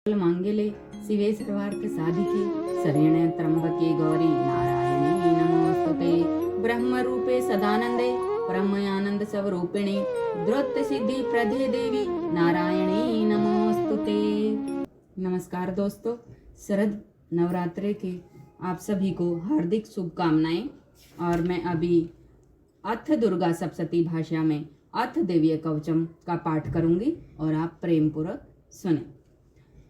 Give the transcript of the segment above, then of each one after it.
मांगेले शिवे सर्वार्थ साधिके शरण्ये त्र्यंबके गौरी नारायणी नमोस्तुते ब्रह्मरूपे सदानंदे ब्रह्मयानंद स्वरूपिणे द्रौत सिद्धि प्रदे देवी नारायणी नमोस्तुते। नमस्कार दोस्तों, शरद नवरात्रि के आप सभी को हार्दिक शुभकामनाएं। और मैं अभी अथ दुर्गा सप्तशती भाषा में अथ देवीय कवचम का पाठ करूंगी और आप प्रेम पूर्वक सुने।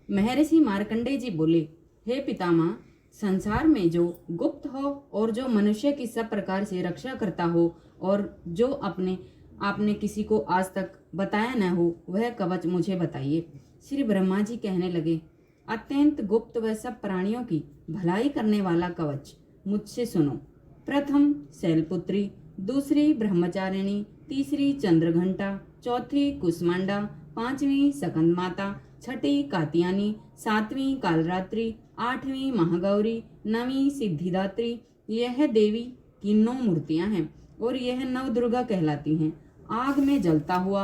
महर्षि मार्कंडेय जी बोले, हे पितामह, संसार में जो गुप्त हो और जो मनुष्य की सब प्रकार से रक्षा करता हो और जो आपने किसी को आज तक बताया न हो, वह कवच मुझे बताइए। श्री ब्रह्मा जी कहने लगे, अत्यंत गुप्त व सब प्राणियों की भलाई करने वाला कवच मुझसे सुनो। प्रथम शैलपुत्री, दूसरी ब्रह्मचारिणी, तीसरी चंद्रघंटा, चौथी कुसमांडा, पांचवी सकंद माता, छठी कात्यायनी, सातवीं कालरात्रि, आठवीं महागौरी, नवीं सिद्धिदात्री। यह देवी की 9 मूर्तियां हैं और यह 9 दुर्गा कहलाती हैं। आग में जलता हुआ,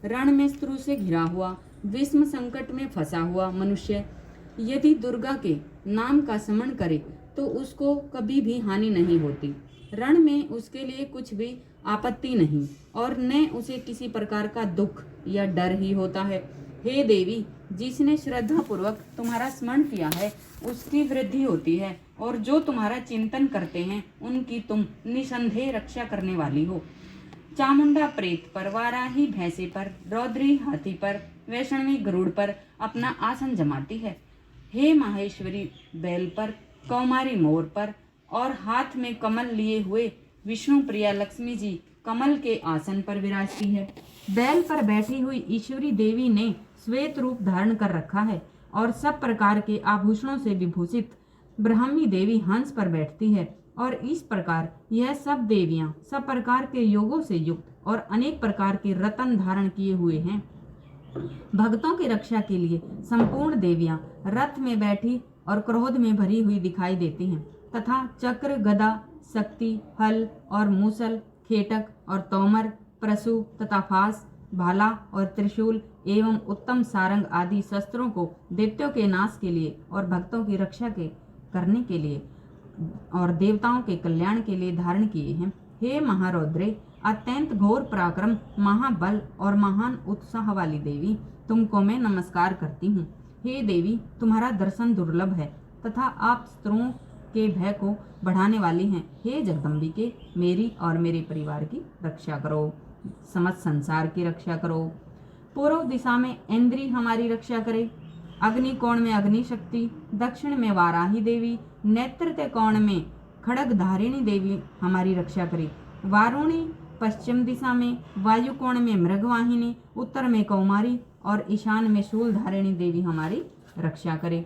रण में शत्रु से घिरा हुआ, विषम संकट में फंसा हुआ मनुष्य यदि दुर्गा के नाम का स्मरण करे तो उसको कभी भी हानि नहीं होती। रण में उसके लिए कुछ भी आपत्ति नहीं और न उसे किसी प्रकार का दुख या डर ही होता है। हे देवी, जिसने श्रद्धा पूर्वक तुम्हारा स्मरण किया है उसकी वृद्धि होती है और जो तुम्हारा चिंतन करते हैं उनकी तुम निसंदेह रक्षा करने वाली हो। चामुंडा प्रेत पर, वाराही भैंसे पर, रौद्री हाथी पर, वैष्णवी गरुड़ पर अपना आसन जमाती है। हे माहेश्वरी बैल पर, कौमारी मोर पर और हाथ में कमल लिए हुए विष्णु प्रिया लक्ष्मी जी कमल के आसन पर विराजती है। बैल पर बैठी हुई ईश्वरी देवी ने श्वेत रूप धारण कर रखा है और सब प्रकार के आभूषणों से विभूषित ब्राह्मी देवी हंस पर बैठती है। और इस प्रकार यह सब देवियां सब प्रकार के योगों से युक्त और अनेक प्रकार के रत्न धारण किए हुए हैं। भक्तों की रक्षा के लिए संपूर्ण देवियां रथ में बैठी और क्रोध में भरी हुई दिखाई देती हैं तथा चक्र, गदा, शक्ति, हल और मूसल, खेटक और तोमर, परशु तथा फास, भाला और त्रिशूल एवं उत्तम सारंग आदि शस्त्रों को दैत्यों के नाश के लिए और भक्तों की रक्षा करने के लिए और देवताओं के कल्याण के लिए धारण किए हैं। हे महारौद्रे, अत्यंत घोर पराक्रम, महाबल और महान उत्साह वाली देवी, तुमको मैं नमस्कार करती हूँ। हे देवी, तुम्हारा दर्शन दुर्लभ है तथा आप शत्रुओं के भय को बढ़ाने वाली हैं। हे जगदम्बिके, मेरी और मेरे परिवार की रक्षा करो, समस्त संसार की रक्षा करो। पूर्व दिशा में इंद्री हमारी रक्षा करे, अग्नि कोण में अग्नि शक्ति, दक्षिण में वाराही देवी, नेत्र कोण में खड़ग धारिणी देवी हमारी रक्षा करे। वारुणी पश्चिम दिशा में, वायु कोण में मृगवाहिनी, उत्तर में कौमारी और ईशान में शूल धारिणी देवी हमारी रक्षा करे।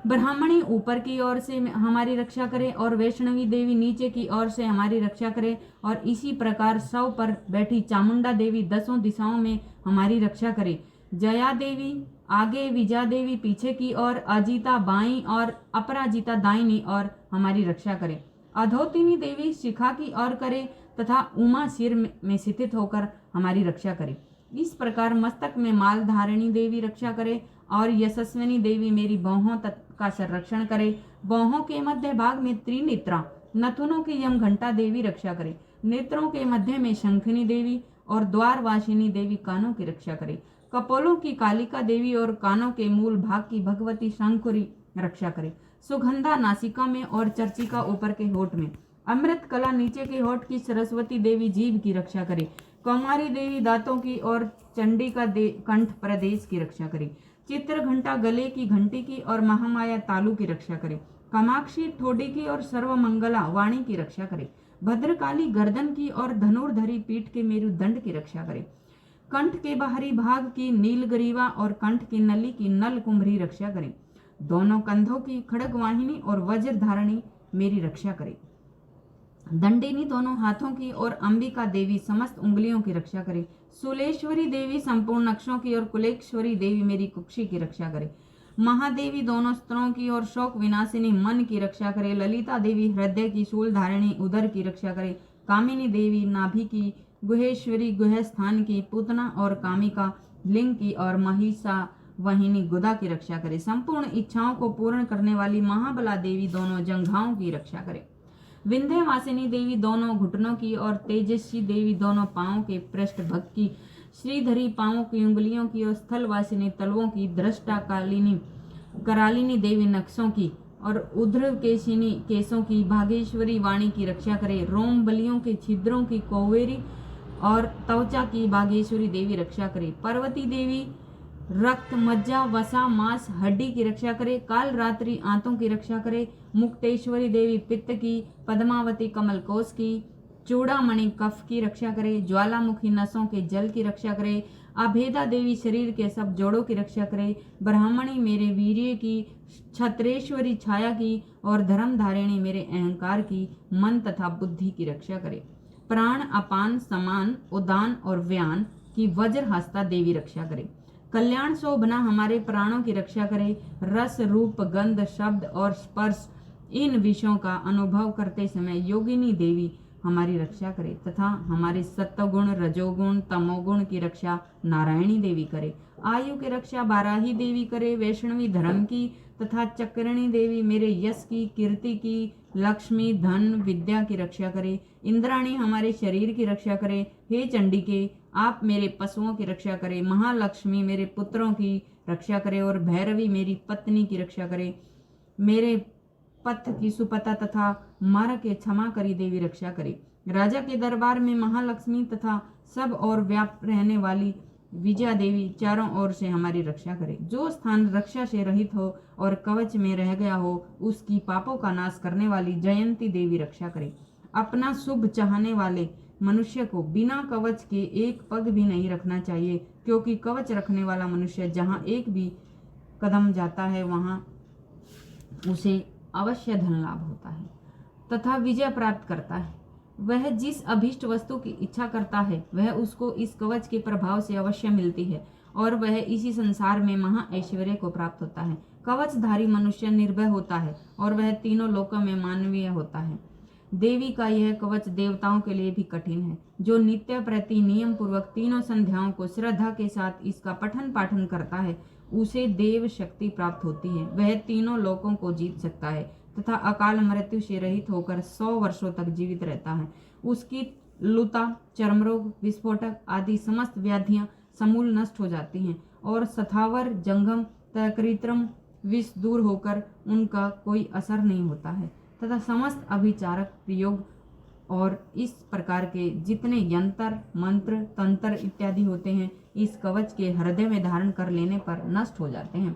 ब्राह्मणी ऊपर की ओर से हमारी रक्षा करे और वैष्णवी देवी नीचे की ओर से हमारी रक्षा करे। और इसी प्रकार 100 पर बैठी चामुंडा देवी 10 दिशाओं में हमारी रक्षा करे। जया देवी आगे, विजया देवी पीछे की ओर, अजिता बाईं और अपराजिता दाहिनी ओर हमारी रक्षा करे। अधोतिनी देवी शिखा की ओर करे तथा उमा सिर में स्थित होकर हमारी रक्षा करे। इस प्रकार मस्तक में माल धारिणी देवी रक्षा करे और यशस्विनी देवी मेरी बाहों का संरक्षण करे। बाहों के मध्य भाग में त्रिनेत्रा, नथुनों की यम घंटा देवी रक्षा करे। नेत्रों के मध्य में शंखिनी देवी और द्वारवासिनी देवी कानों की रक्षा करे। कपोलों की कालिका देवी और कानों के मूल भाग की भगवती शंकुरी रक्षा करे। सुगंधा नासिका में और चर्चिका ऊपर के होठ में, अमृत कला नीचे के होठ की सरस्वती देवी जीभ की रक्षा करे। कौमारी देवी दांतों की और चंडिका कंठ प्रदेश की रक्षा करे। चित्र घंटा गले की घंटी की और महामाया तालु की रक्षा करे। कामाक्षी ठोडी की और सर्वमंगला वाणी की रक्षा करे। भद्रकाली गर्दन की और धनुर्धरी पीठ के मेरुदंड की रक्षा करे। कंठ के बाहरी भाग की नीलग्रीवा और कंठ की नली की नल कुंभरी रक्षा करे। दोनों कंधों की खड़गवाहिनी और वज्र धारणी मेरी रक्षा करे। दंडिनी दोनों हाथों की और अंबिका देवी समस्त उंगलियों की रक्षा करे। सुलेश्वरी देवी संपूर्ण नक्षों की और कुलेश्वरी देवी मेरी कुक्षी की रक्षा करे। महादेवी दोनों स्त्रों की और शोक विनाशिनी मन की रक्षा करे। ललिता देवी हृदय की, शूल धारिणी उदर की रक्षा करे। कामिनी देवी नाभि की, गुहेश्वरी गुह स्थान की, पूतना और कामिका लिंग की और महिषा वाहिनी गुदा की रक्षा करे। संपूर्ण इच्छाओं को पूर्ण करने वाली महाबला देवी दोनों जंघाओं की रक्षा करे। विंध्यवासिनी देवी दोनों घुटनों की और तेजस्वी देवी दोनों पांवों के पृष्ठभाग की, श्रीधरी पांवों की उंगलियों की और स्थलवासिनी तलवों की, दृष्टा करालिनी देवी नक्शों की और उध्र केशिनी केसों की, भागेश्वरी वाणी की रक्षा करे। रोम बलियों के छिद्रों की कौवेरी और त्वचा की भागेश्वरी देवी रक्षा करे। पार्वती देवी रक्त मज्जा वसा मांस हड्डी की रक्षा करे। काल रात्रि आंतों की रक्षा करे। मुक्तेश्वरी देवी पित्त की, पद्मावती कमल कोश की, चूड़ामणि कफ की रक्षा करे। ज्वालामुखी नसों के जल की रक्षा करे। अभेदा देवी शरीर के सब जोड़ों की रक्षा करे। ब्राह्मणी मेरे वीर्य की, छत्रेश्वरी छाया की और धर्मधारिणी मेरे अहंकार की, मन तथा बुद्धि की रक्षा करे। प्राण अपान समान उदान और व्यान की वज्र हस्ता देवी रक्षा करे। कल्याण शोभना हमारे प्राणों की रक्षा करे। रस रूप गंध शब्द और स्पर्श इन विषयों का अनुभव करते समय योगिनी देवी हमारी रक्षा करे तथा हमारे सत्वगुण रजोगुण तमोगुण की रक्षा नारायणी देवी करे। आयु की रक्षा बाराही देवी करे। वैष्णवी धर्म की तथा चक्रणी देवी मेरे यश की, कीर्ति की, लक्ष्मी धन विद्या की रक्षा करे। इंद्राणी हमारे शरीर की रक्षा करे। हे चंडिके आप मेरे पशुओं की रक्षा करे। महालक्ष्मी मेरे पुत्रों की रक्षा करे और भैरवी मेरी पत्नी की रक्षा करे। मेरे पथ की सुपता तथा मार के क्षमा करी देवी रक्षा करे। राजा के दरबार में महालक्ष्मी तथा सब और व्याप्त रहने वाली विजया देवी चारों ओर से हमारी रक्षा करे। जो स्थान रक्षा से रहित हो और कवच में रह गया हो उसकी पापों का नाश करने वाली जयंती देवी रक्षा करे। अपना शुभ चाहने वाले मनुष्य को बिना कवच के एक पग भी नहीं रखना चाहिए, क्योंकि कवच रखने वाला मनुष्य जहाँ एक भी कदम जाता है वहाँ उसे अवश्य धन लाभ होता है तथा विजय प्राप्त करता है। वह जिस अभीष्ट वस्तु की इच्छा करता है वह उसको इस कवच के प्रभाव से अवश्य मिलती है और वह इसी संसार में महा ऐश्वर्य को प्राप्त होता है। कवचधारी मनुष्य निर्भय होता है और वह तीनों लोकों में मानवीय होता है। देवी का यह कवच देवताओं के लिए भी कठिन है। जो नित्य प्रति नियम पूर्वक तीनों संध्याओं को श्रद्धा के साथ इसका पठन पाठन करता है उसे देव शक्ति प्राप्त होती है। वह तीनों लोकों को जीत सकता है तथा अकाल मृत्यु से रहित होकर 100 वर्षों तक जीवित रहता है। उसकी लुता चर्मरोग विस्फोटक आदि समस्त व्याधियां समूल नष्ट हो जाती हैं और सथावर जंगम तकृत्रम विष दूर होकर उनका कोई असर नहीं होता है तथा समस्त अभिचारक प्रयोग और इस प्रकार के जितने यंत्र मंत्र तंत्र इत्यादि होते हैं इस कवच के हृदय में धारण कर लेने पर नष्ट हो जाते हैं।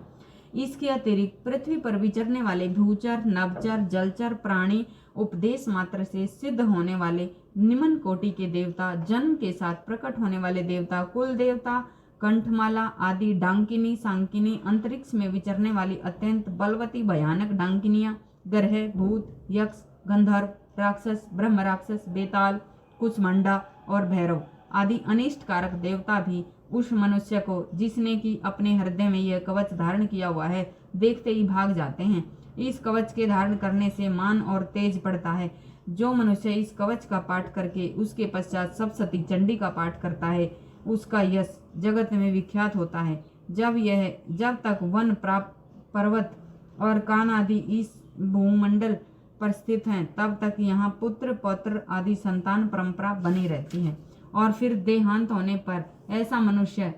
इसके अतिरिक्त पृथ्वी पर विचरने वाले भूचर नवचर जलचर प्राणी उपदेश मात्र से सिद्ध होने वाले निम्न कोटि के देवता, जन्म के साथ प्रकट होने वाले देवता, कुल देवता, कंठमाला आदि डांकिनी सांकिनी, अंतरिक्ष में विचरने वाली अत्यंत बलवती भयानक डांकिनियां, ग्रह भूत यक्ष गंधर्व राक्षस ब्रह्म राक्षस बेताल कुचमंडा और भैरव आदि अनिष्ट कारक देवता भी उस मनुष्य को जिसने कि अपने हृदय में यह कवच धारण किया हुआ है देखते ही भाग जाते हैं। इस कवच के धारण करने से मान और तेज बढ़ता है। जो मनुष्य इस कवच का पाठ करके उसके पश्चात सप्तशती चंडी का पाठ करता है उसका यश जगत में विख्यात होता है। जब तक वन पर्वत और कान आदि इस भूमंडल पर स्थित हैं तब तक यहाँ पुत्र पौत्र आदि संतान परंपरा बनी रहती है और फिर देहांत होने पर ऐसा मनुष्य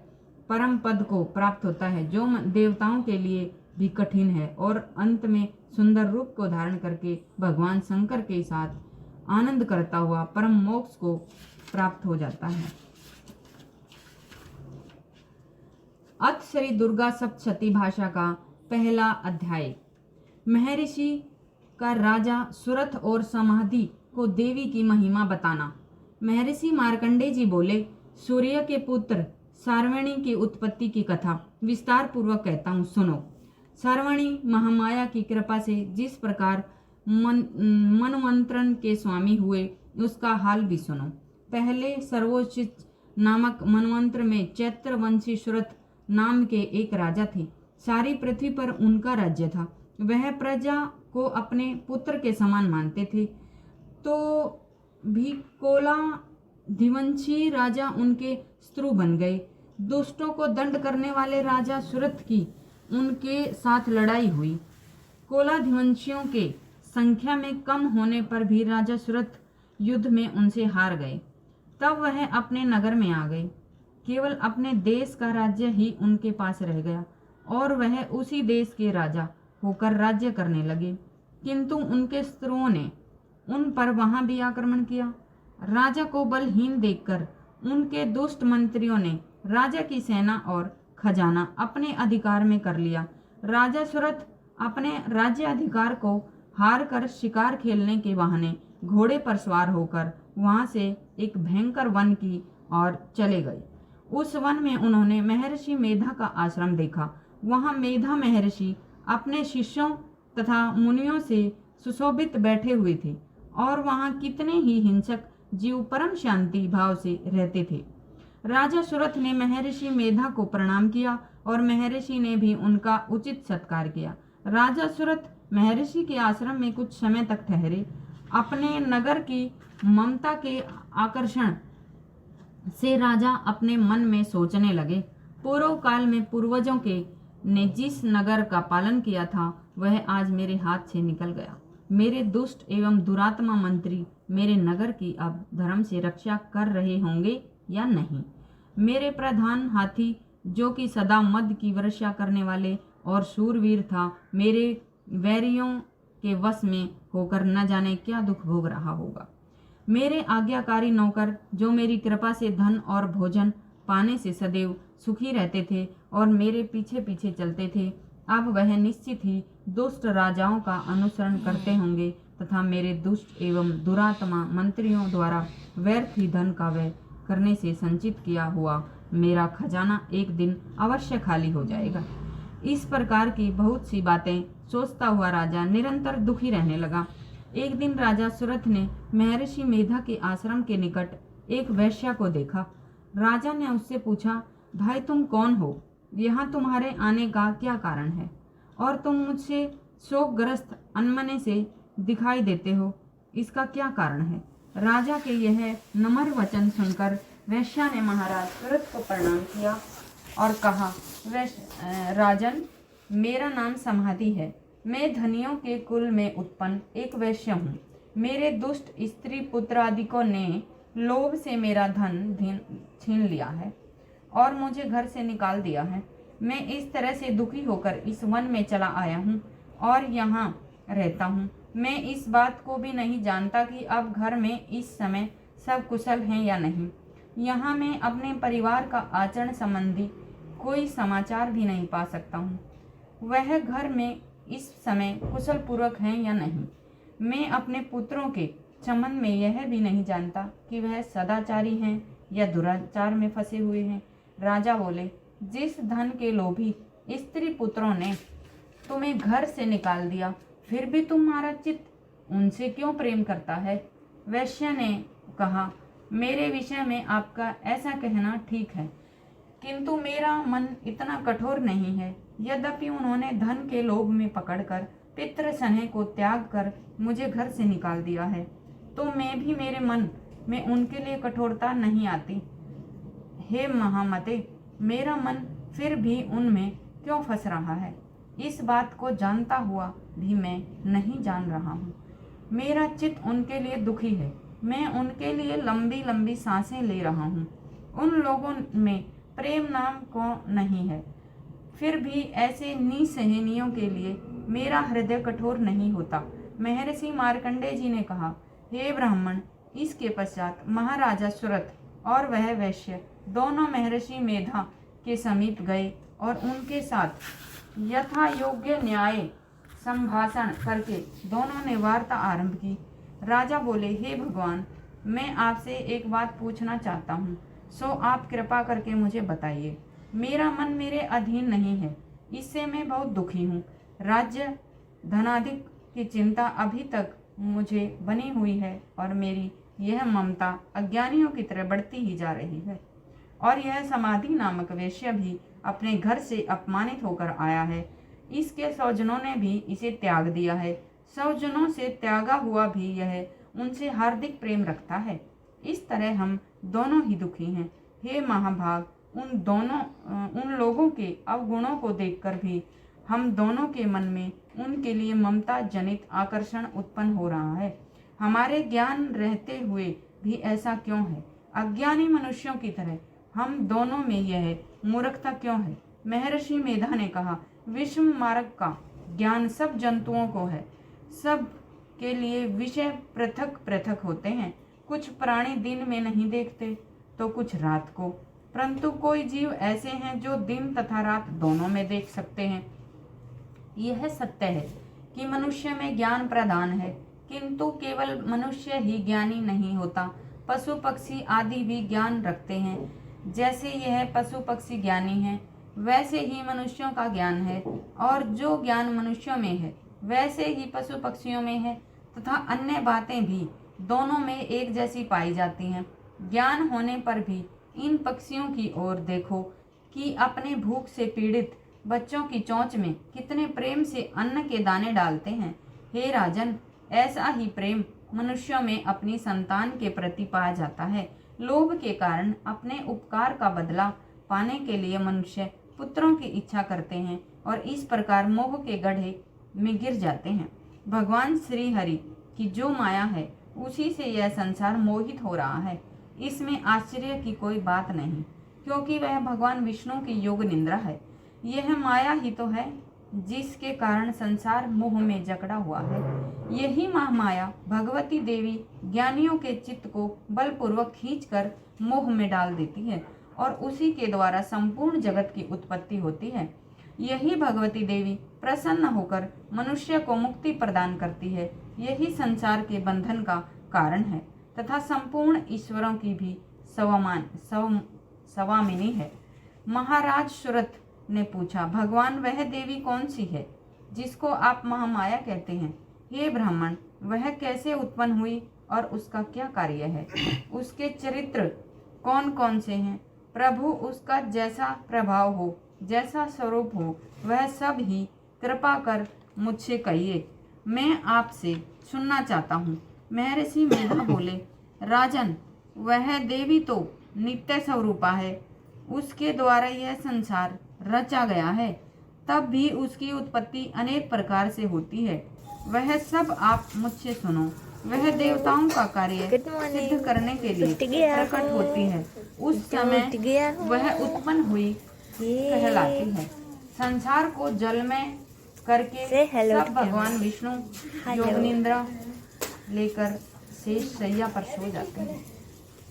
परम पद को प्राप्त होता है जो देवताओं के लिए भी कठिन है और अंत में सुंदर रूप को धारण करके भगवान शंकर के साथ आनंद करता हुआ परम मोक्ष को प्राप्त हो जाता है। अथ श्री दुर्गा सप्तशती भाषा का पहला अध्याय। महर्षि का राजा सुरथ और समाधि को देवी की महिमा बताना। महर्षि मार्कंडेय जी बोले, सूर्य के पुत्र सार्वणी की उत्पत्ति की कथा विस्तार पूर्वक कहता हूँ, सुनो। सार्वणी महामाया की कृपा से जिस प्रकार मनवंतरण के स्वामी हुए उसका हाल भी सुनो। पहले सर्वोचित नामक मनवंत्र में चैत्र वंशी सुरथ नाम के एक राजा थे। सारी पृथ्वी पर उनका राज्य था। वह प्रजा को अपने पुत्र के समान मानते थे। तो भी कोला धिवंशी राजा उनके शत्रु बन गए। दुष्टों को दंड करने वाले राजा सुरथ की उनके साथ लड़ाई हुई। कोलाधिवंशियों के संख्या में कम होने पर भी राजा सुरथ युद्ध में उनसे हार गए। तब वह अपने नगर में आ गए। केवल अपने देश का राज्य ही उनके पास रह गया और वह उसी देश के राजा होकर राज्य करने लगे। किंतु उनके शत्रुओं ने उन पर वहां भी आक्रमण किया। राजा को बलहीन देखकर उनके दुष्ट मंत्रियों ने राजा की सेना और खजाना अपने अधिकार में कर लिया। राजा सुरथ अपने राज्य अधिकार को हार कर शिकार खेलने के बहाने घोड़े पर सवार होकर वहां से एक भयंकर वन की ओर चले गए। उस वन में उन्होंने महर्षि मेधा का आश्रम देखा। वहां मेधा महर्षि अपने शिष्यों तथा मुनियों से सुशोभित बैठे हुए थे और वहां कितने ही हिंसक जीव परम शांति भाव से रहते थे। राजा सुरथ ने महर्षि मेधा को प्रणाम किया और महर्षि ने भी उनका उचित सत्कार किया। राजा सुरथ महर्षि के आश्रम में कुछ समय तक ठहरे। अपने नगर की ममता के आकर्षण से राजा अपने मन में सोचने लगे, पूर्व काल में पूर्वजों के ने जिस नगर का पालन किया था वह आज मेरे हाथ से निकल गया। मेरे दुष्ट एवं दुरात्मा मंत्री मेरे नगर की अब धर्म से रक्षा कर रहे होंगे या नहीं। मेरे प्रधान हाथी जो कि सदा मद की वर्षा करने वाले और शूरवीर था, मेरे वैरियों के वश में होकर न जाने क्या दुख भोग रहा होगा। मेरे आज्ञाकारी नौकर जो मेरी कृपा से धन और भोजन पाने से सदैव सुखी रहते थे और मेरे पीछे पीछे चलते थे, अब वह निश्चित ही दुष्ट राजाओं का अनुसरण करते होंगे तथा मेरे दुष्ट एवं दुरात्मा मंत्रियों द्वारा व्यर्थ ही धन का व्यय करने से संचित किया हुआ मेरा खजाना एक दिन अवश्य खाली हो जाएगा। इस प्रकार की बहुत सी बातें सोचता हुआ राजा निरंतर दुखी रहने लगा। एक दिन राजा सुरथ ने महर्षि मेधा के आश्रम के निकट एक वैश्या को देखा। राजा ने उससे पूछा, भाई तुम कौन हो? यहाँ तुम्हारे आने का क्या कारण है और तुम मुझसे शोकग्रस्त अनमने से दिखाई देते हो, इसका क्या कारण है? राजा के यह नम्र वचन सुनकर वैश्या ने महाराज सुरथ को प्रणाम किया और कहा, राजन, मेरा नाम समाधि है। मैं धनियों के कुल में उत्पन्न एक वैश्य हूँ। मेरे दुष्ट स्त्री पुत्रादिकों ने लोभ से मेरा धन छीन लिया है और मुझे घर से निकाल दिया है। मैं इस तरह से दुखी होकर इस वन में चला आया हूँ और यहाँ रहता हूँ। मैं इस बात को भी नहीं जानता कि अब घर में इस समय सब कुशल हैं या नहीं। यहाँ मैं अपने परिवार का आचरण संबंधी कोई समाचार भी नहीं पा सकता हूँ। वह घर में इस समय कुशल पूर्वक हैं या नहीं। मैं अपने पुत्रों के संबंध में यह भी नहीं जानता कि वह सदाचारी हैं या दुराचार में फंसे हुए हैं। राजा बोले, जिस धन के लोभी स्त्री पुत्रों ने तुम्हें घर से निकाल दिया, फिर भी तुम्हारा चित्त उनसे क्यों प्रेम करता है? वैश्य ने कहा, मेरे विषय में आपका ऐसा कहना ठीक है, किंतु मेरा मन इतना कठोर नहीं है। यद्यपि उन्होंने धन के लोभ में पकड़कर पितृ स्नेह को त्याग कर मुझे घर से निकाल दिया है, तो मैं भी मेरे मन में उनके लिए कठोरता नहीं आती। हे महामते, मेरा मन फिर भी उनमें क्यों फंस रहा है? इस बात को जानता हुआ भी मैं नहीं जान रहा हूँ। मेरा चित्त उनके लिए दुखी है। मैं उनके लिए लंबी लंबी सांसें ले रहा हूँ। उन लोगों में प्रेम नाम को नहीं है, फिर भी ऐसे निसहनियों के लिए मेरा हृदय कठोर नहीं होता। महर्षि मार्कंडेय जी ने कहा, हे ब्राह्मण, इसके पश्चात महाराजा सुरथ और वह वैश्य दोनों महर्षि मेधा के समीप गए और उनके साथ यथा योग्य न्याय संभाषण करके दोनों ने वार्ता आरंभ की। राजा बोले, हे भगवान, मैं आपसे एक बात पूछना चाहता हूँ, सो आप कृपा करके मुझे बताइए। मेरा मन मेरे अधीन नहीं है, इससे मैं बहुत दुखी हूँ। राज्य धनाधिक की चिंता अभी तक मुझे बनी हुई है और मेरी यह ममता अज्ञानियों की तरह बढ़ती ही जा रही है। और यह समाधि नामक वैश्य भी अपने घर से अपमानित होकर आया है। इसके स्वजनों ने भी इसे त्याग दिया है। स्वजनों से त्यागा हुआ भी यह उनसे हार्दिक प्रेम रखता है। इस तरह हम दोनों ही दुखी हैं। हे महाभाग, उन लोगों के अवगुणों को देखकर भी हम दोनों के मन में उनके लिए ममता जनित आकर्षण उत्पन्न हो रहा है। हमारे ज्ञान रहते हुए भी ऐसा क्यों है? अज्ञानी मनुष्यों की तरह हम दोनों में यह मूर्खता क्यों है? महर्षि मेधा ने कहा, विषम मार्ग का ज्ञान सब जंतुओं को है। सब के लिए विषय पृथक पृथक होते हैं। कुछ प्राणी दिन में नहीं देखते तो कुछ रात को, परंतु कोई जीव ऐसे हैं जो दिन तथा रात दोनों में देख सकते हैं। यह सत्य है कि मनुष्य में ज्ञान प्रधान है, किंतु केवल मनुष्य ही ज्ञानी नहीं होता। पशु पक्षी आदि भी ज्ञान रखते हैं। जैसे यह पशु पक्षी ज्ञानी है, वैसे ही मनुष्यों का ज्ञान है, और जो ज्ञान मनुष्यों में है वैसे ही पशु पक्षियों में है, तथा अन्य बातें भी दोनों में एक जैसी पाई जाती हैं। ज्ञान होने पर भी इन पक्षियों की ओर देखो कि अपने भूख से पीड़ित बच्चों की चोंच में कितने प्रेम से अन्न के दाने डालते हैं। हे राजन, ऐसा ही प्रेम मनुष्यों में अपनी संतान के प्रति पाया जाता है। लोभ के कारण अपने उपकार का बदला पाने के लिए मनुष्य पुत्रों की इच्छा करते हैं और इस प्रकार मोह के गड्ढे में गिर जाते हैं। भगवान श्री हरि की जो माया है उसी से यह संसार मोहित हो रहा है। इसमें आश्चर्य की कोई बात नहीं, क्योंकि वह भगवान विष्णु की योग निंद्रा है। यह माया ही तो है जिसके कारण संसार मोह में जकड़ा हुआ है। यही महामाया भगवती देवी ज्ञानियों के चित्त को बलपूर्वक खींचकर मोह में डाल देती है और उसी के द्वारा संपूर्ण जगत की उत्पत्ति होती है। यही भगवती देवी प्रसन्न होकर मनुष्य को मुक्ति प्रदान करती है। यही संसार के बंधन का कारण है तथा संपूर्ण ईश्वरों की भी स्वामिनी है। महाराज सुरथ ने पूछा, भगवान वह देवी कौन सी है जिसको आप महामाया कहते हैं? हे ब्राह्मण, वह कैसे उत्पन्न हुई और उसका क्या कार्य है? उसके चरित्र कौन कौन से हैं? प्रभु, उसका जैसा प्रभाव हो, जैसा स्वरूप हो, वह सब ही कृपा कर मुझसे कहिए, मैं आपसे सुनना चाहता हूँ। महर्षि मेधा बोले, राजन, वह देवी तो नित्य स्वरूपा है। उसके द्वारा यह संसार रचा गया है, तब भी उसकी उत्पत्ति अनेक प्रकार से होती है। वह सब आप मुझसे सुनो। वह देवताओं का कार्य सिद्ध करने के लिए प्रकट होती है। उस समय वह उत्पन्न हुई कहलाती है। संसार को जल में करके सब भगवान विष्णु योग निंद्रा लेकर शेष शैया पर सो जाते हैं।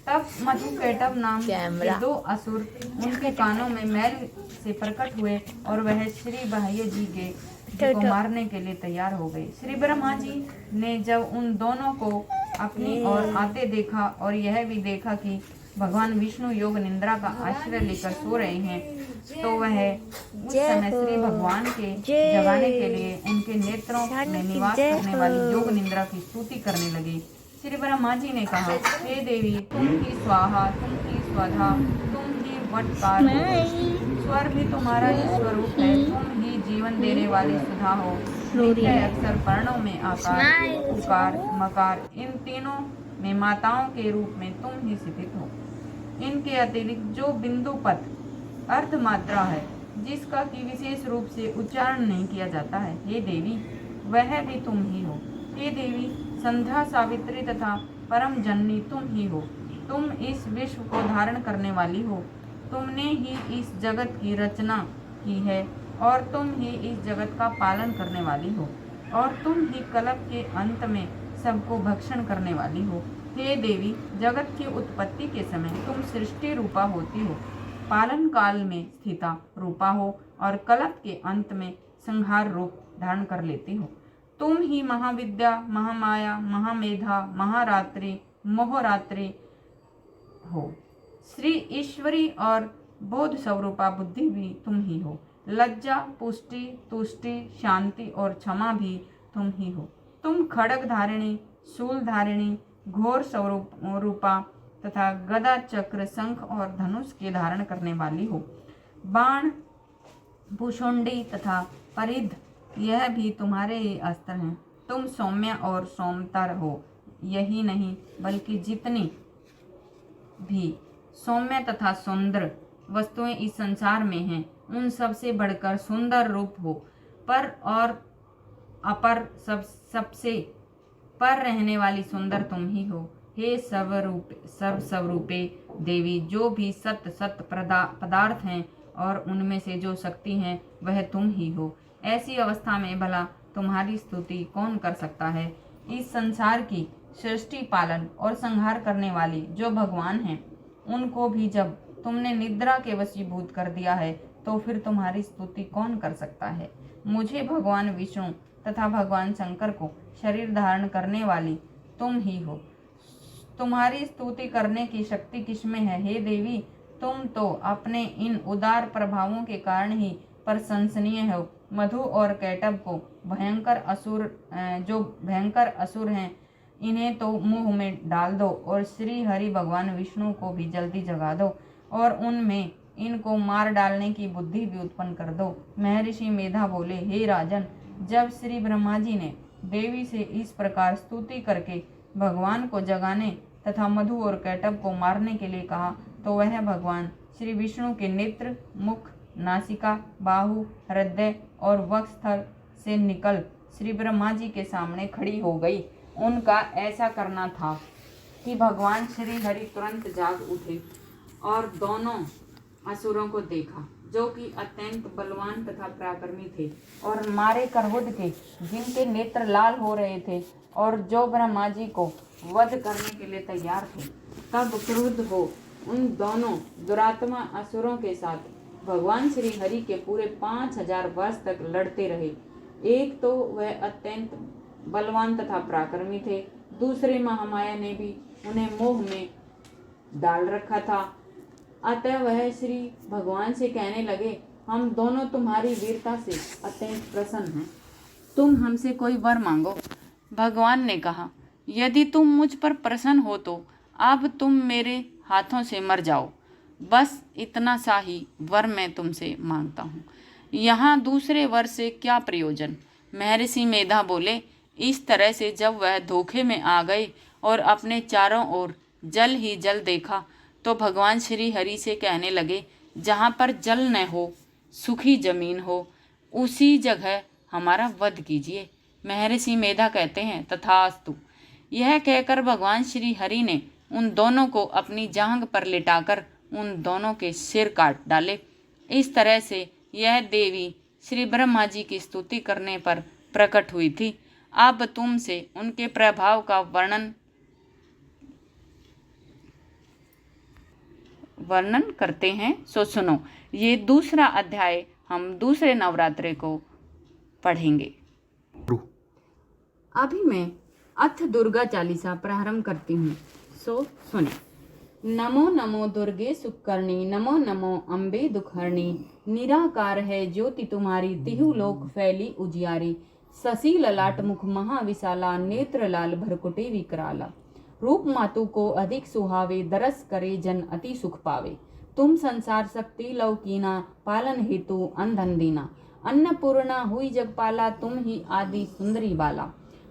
तब मधुकैटभ नाम के दो असुर उनके कानों में मैल से प्रकट हुए और वह श्री बाह्य जी को मारने के लिए तैयार हो गए। श्री ब्रह्मा जी ने जब उन दोनों को अपनी ओर आते देखा और यह भी देखा कि भगवान विष्णु योग निंद्रा का आश्रय लेकर सो रहे हैं, तो वह उस समय श्री भगवान के जगाने के लिए उनके नेत्रों में निवास करने वाली योग निंद्रा की स्तुति करने लगे। श्री ब्रह्मा जी ने कहा, हे देवी, तुम ही स्वाहा, तुम ही स्वधा, तुम ही वटकार हो। स्वर भी तुम्हारा ही स्वरूप है। तुम ही जीवन देने वाली सुधा हो। नित्य अक्षर पर्णों में आकार, उकार, मकार, इन तीनों में माताओं के रूप में तुम ही स्थित हो। इनके अतिरिक्त जो बिंदु पद अर्धमात्रा है, जिसका कि विशेष रूप से उच्चारण नहीं किया जाता है, हे देवी, वह भी तुम ही हो। हे देवी, संध्या, सावित्री तथा परम जननी तुम ही हो। तुम इस विश्व को धारण करने वाली हो। तुमने ही इस जगत की रचना की है और तुम ही इस जगत का पालन करने वाली हो, और तुम ही कल्प के अंत में सबको भक्षण करने वाली हो। हे देवी, जगत की उत्पत्ति के समय तुम सृष्टि रूपा होती हो, पालन काल में स्थिता रूपा हो और कल्प के अंत में संहार रूप धारण कर लेती हो। तुम ही महाविद्या, महामाया, महामेधा, महारात्रि, मोहरात्रि हो। श्री ईश्वरी और बोध स्वरूपा बुद्धि भी तुम ही हो। लज्जा, पुष्टि, तुष्टि, शांति और क्षमा भी तुम ही हो। तुम खड्ग धारिणी, शूल धारिणी, घोर स्वरूप रूपा तथा गदा, चक्र, शंख और धनुष के धारण करने वाली हो। बाण, भुषुंडी तथा परिध, यह भी तुम्हारे ही अस्त्र हैं। तुम सौम्य और सौम्यतर हो। यही नहीं बल्कि जितनी भी सौम्य तथा सुंदर वस्तुएं इस संसार में हैं उन सब से बढ़कर सुंदर रूप हो, पर और अपर सबसे पर रहने वाली सुंदर तुम ही हो। हे सब स्वरूपे देवी, जो भी सत्य सत्य पदार्थ हैं और उनमें से जो शक्ति हैं वह तुम ही हो। ऐसी अवस्था में भला तुम्हारी स्तुति कौन कर सकता है। इस संसार की सृष्टि पालन और संहार करने वाली जो भगवान हैं उनको भी जब तुमने निद्रा के वशीभूत कर दिया है तो फिर तुम्हारी स्तुति कौन कर सकता है। मुझे भगवान विष्णु तथा भगवान शंकर को शरीर धारण करने वाली तुम ही हो। तुम्हारी स्तुति करने की शक्ति किसमें है। हे देवी, तुम तो अपने इन उदार प्रभावों के कारण ही प्रशंसनीय हो। मधु और कैटभ को जो भयंकर असुर हैं, इन्हें तो मुंह में डाल दो और श्री हरि भगवान विष्णु को भी जल्दी जगा दो और उनमें इनको मार डालने की बुद्धि भी उत्पन्न कर दो। महर्षि मेधा बोले, हे राजन, जब श्री ब्रह्मा जी ने देवी से इस प्रकार स्तुति करके भगवान को जगाने तथा मधु और कैटभ को मारने के लिए कहा तो वह भगवान श्री विष्णु के नेत्र, मुख, नासिका, बाहु, हृदय और वक्षस्थल से निकल श्री ब्रह्मा जी के सामने खड़ी हो गई। उनका ऐसा करना था कि भगवान श्री हरि तुरंत जाग उठे और दोनों असुरों को देखा, जो कि अत्यंत बलवान तथा पराक्रमी थे और मारे करहुद के, जिनके नेत्र लाल हो रहे थे और जो ब्रह्मा जी को वध करने के लिए तैयार थे। तब क्रुद्ध हो उन दोनों दुरात्मा असुरों के साथ भगवान श्री हरि के पूरे 5000 वर्ष तक लड़ते रहे। एक तो वह अत्यंत बलवान तथा पराक्रमी थे, दूसरे महामाया ने भी उन्हें मोह में डाल रखा था। अतः वह श्री भगवान से कहने लगे, हम दोनों तुम्हारी वीरता से अत्यंत प्रसन्न हैं, तुम हमसे कोई वर मांगो। भगवान ने कहा, यदि तुम मुझ पर प्रसन्न हो तो अब तुम मेरे हाथों से मर जाओ। बस इतना सा ही वर मैं तुमसे मांगता हूँ, यहाँ दूसरे वर से क्या प्रयोजन। महर्षि मेधा बोले, इस तरह से जब वह धोखे में आ गए और अपने चारों ओर जल ही जल देखा तो भगवान श्री हरि से कहने लगे, जहाँ पर जल न हो, सूखी जमीन हो, उसी जगह हमारा वध कीजिए। महर्षि मेधा कहते हैं, तथास्तु। यह कहकर भगवान श्री हरि ने उन दोनों को अपनी जांघ पर लिटाकर उन दोनों के सिर काट डाले। इस तरह से यह देवी श्री ब्रह्मा जी की स्तुति करने पर प्रकट हुई थी। अब तुमसे उनके प्रभाव का वर्णन करते हैं, सो सुनो। ये दूसरा अध्याय हम दूसरे नवरात्रे को पढ़ेंगे। अभी मैं अथ दुर्गा चालीसा प्रारंभ करती हूँ, सो सुने। नमो नमो दुर्गे सुकर्णी, नमो नमो अम्बे दुखहरणी। निराकार है ज्योति तुम्हारी, तिहु लोक फैली उजियारी। शशि ललाट मुख महाविशाला, नेत्र लाल भरकुटे विकराला। रूप मातु को अधिक सुहावे, दरस करे जन अति सुख पावे। तुम संसार शक्ति लौकीना, पालन हेतु अंधन दीना। अन्नपूर्णा हुई जगपाला, तुम ही आदि सुंदरी बाला।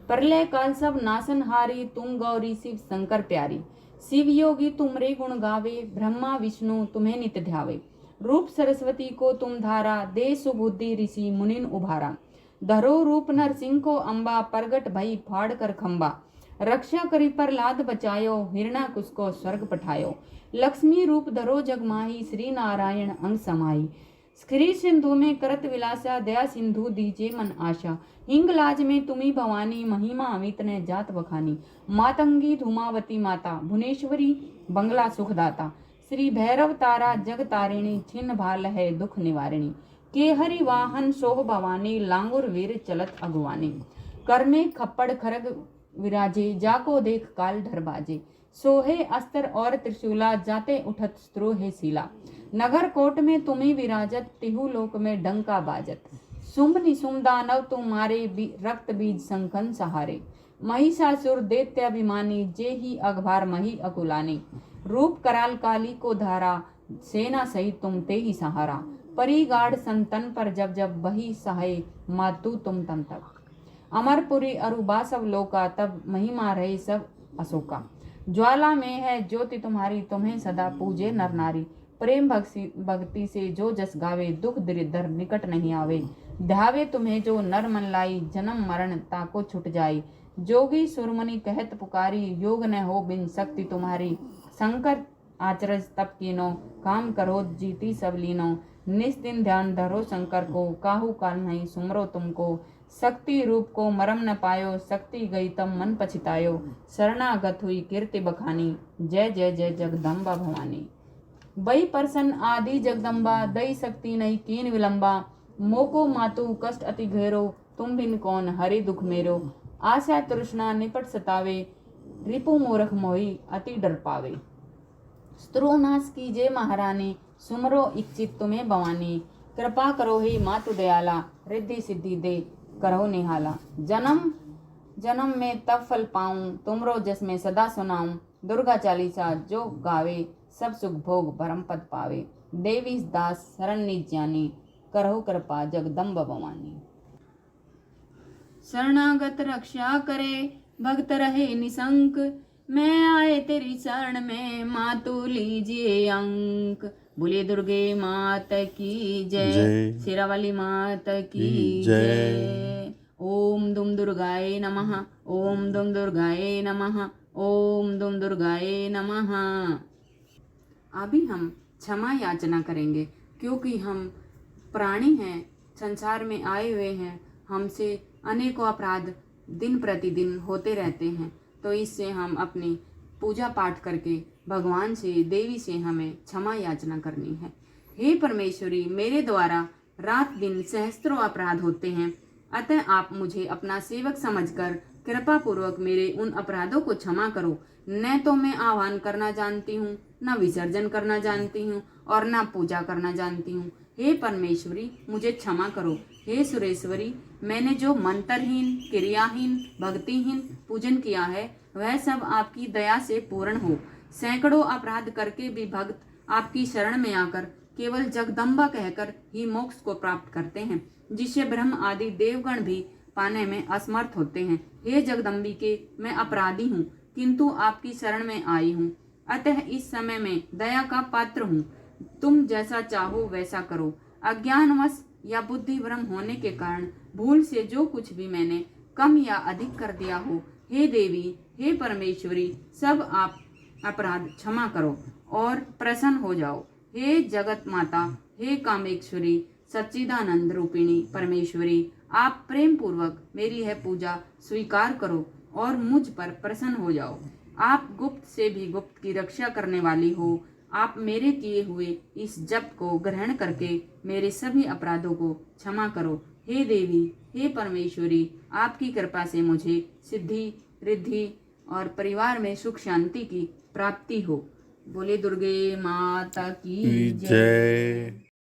प्रलय काल सब नाशनहारी, तुम गौरी शिव शंकर प्यारी। शिव योगी तुमरे गुण गावे, ब्रह्मा विष्णु तुम्हें नित्य ध्यावे। रूप सरस्वती को तुम धारा, दे सुबुद्धि ऋषि मुनिन उभारा। धरो रूप नरसिंह को अम्बा, प्रगट भई फाड़ कर खम्बा। रक्षा करी प्रहलाद बचायो, हिरणाकुश को स्वर्ग पठायो। लक्ष्मी रूप धरो जगमाही, श्री नारायण अंग समाई। श्री सिंधु में करत विलासा, दया सिंधु दीजे मन आशा। हिंगलाज में तुम्ही भवानी, महिमा अमित ने जात बखानी। मातंगी धूमावती माता, भुवनेश्वरी बंगला सुखदाता। श्री भैरव तारा जग तारिणी, छिन्न भाल है दुख निवारिणी। केहरि वाहन सोह भवानी, लांगुर वीर चलत अगुवानी। कर में खप्पड़ खरग विराजे, जाको देख काल ढर बाजे। सोहे अस्त्र और त्रिशूला, जाते उठत स्त्रोहे शीला। नगर कोट में तुम्ही विराजत, तिहु लोक में डंका बाजत। शुंभ निशुंभ दानव तुम्हारे, रक्त बीज संकन सहारे। महिषासुर दैत्याभिमानी, जे ही अघभार मही अकुलानी। रूप कराल काली को धारा, सेना सहित तुम ते ही सहारा। परिगाढ़ संतन पर जब जब, बही सहाय मातु तुम तम तक। अमरपुरी अरुबा सब लोका, तब महिमा रहे सब अशोका। ज्वाला में है ज्योति तुम्हारी, तुम्हें सदा पूजे नर नारी। प्रेम भक्ति से जो जस गावे, दुख दरिद्र निकट नहीं आवे। ध्यावे तुम्हें जो नर मन लाई, जन्म मरण ताको छुट जाई। जोगी सुरमुनि कहत पुकारी, योग न हो बिन शक्ति तुम्हारी। शंकर आचरज तप कीनो, काम करो जीती सब लीनो। निस दिन ध्यान धरो शंकर को, काहू काल नहीं सुमरो तुमको। शक्ति रूप को मरम न पायो, शक्ति गई तब मन पछितायो। शरणागत हुई कीर्ति बखानी, जय जय जय जगदम्बा भवानी। बई प्रसन्न आदि जगदम्बा, दई शक्ति नहीं कीन विलंबा। मोको मातु कष्ट अति घेरो, तुम बिन कौन हरि दुख मेरो। आशा तृष्णा निपट सतावे, रिपु मूर्ख मोहि अति डर पावे। स्त्रोनाश कीजे महारानी, सुमरो इच्छित तुम्हें भवानी। कृपा करो ही मातु दयाला, रिद्धि सिद्धि दे करो निहाला। जन्म जन्म में तब फल पाऊं, तुमरो जस में सदा सुनाऊं। दुर्गा चालीसा जो गावे, सब सुख भोग परम पद पावे। देवी दास शरण निज जानी, करहो कृपा जगदम्ब भवानी। शरणागत रक्षा करे, भक्त रहे निशंक। मैं आए तेरी शरण में, मातु लीजिए अंक। बोले दुर्गे मात की जय, शेरा वाली मात की जय। ओम दुम दुर्गाए नमः, ओम दुम दुर्गाए नमः, ओम दुम दुर्गाए नमः। अभी हम क्षमा याचना करेंगे, क्योंकि हम प्राणी हैं, संसार में आए हुए हैं। हमसे अनेकों अपराध दिन प्रतिदिन होते रहते हैं, तो इससे हम अपनी पूजा पाठ करके भगवान से, देवी से हमें क्षमा याचना करनी है। हे परमेश्वरी, मेरे द्वारा रात दिन सहस्त्रों अपराध होते हैं, अतः आप मुझे अपना सेवक समझकर कृपा पूर्वक मेरे उन अपराधों को क्षमा करो। न तो मैं आह्वान करना जानती हूँ, न विसर्जन करना जानती हूँ, और न पूजा करना जानती हूँ। हे परमेश्वरी, मुझे क्षमा करो। हे सुरेश्वरी, मैंने जो मंत्रहीन, क्रियाहीन, भक्तिहीन पूजन किया है, वह सब आपकी दया से पूर्ण हो। सैकड़ों अपराध करके भी भक्त आपकी शरण में आकर केवल जगदम्बा कहकर ही मोक्ष को प्राप्त करते हैं, जिसे ब्रह्म आदि देवगण भी पाने में असमर्थ होते हैं। हे जगदम्बिके, मैं अपराधी हूँ, किंतु आपकी शरण में आई हूँ, अतः इस समय में दया का पात्र हूँ। तुम जैसा चाहो वैसा करो। अज्ञानवश या बुद्धि भ्रम होने के कारण भूल से जो कुछ भी मैंने कम या अधिक कर दिया हो, हे देवी, हे परमेश्वरी, सब आप अपराध क्षमा करो और प्रसन्न हो जाओ। हे जगत माता, हे कामेश्वरी, सच्चिदानंद रूपिणी परमेश्वरी, आप प्रेम पूर्वक मेरी यह पूजा स्वीकार करो और मुझ पर प्रसन्न हो जाओ। आप गुप्त से भी गुप्त की रक्षा करने वाली हो। आप मेरे किए हुए इस जप को ग्रहण करके मेरे सभी अपराधों को क्षमा करो। हे देवी, हे परमेश्वरी, आपकी कृपा से मुझे सिद्धि, रिद्धि और परिवार में सुख शांति की प्राप्ति हो। बोले दुर्गे माता की जय।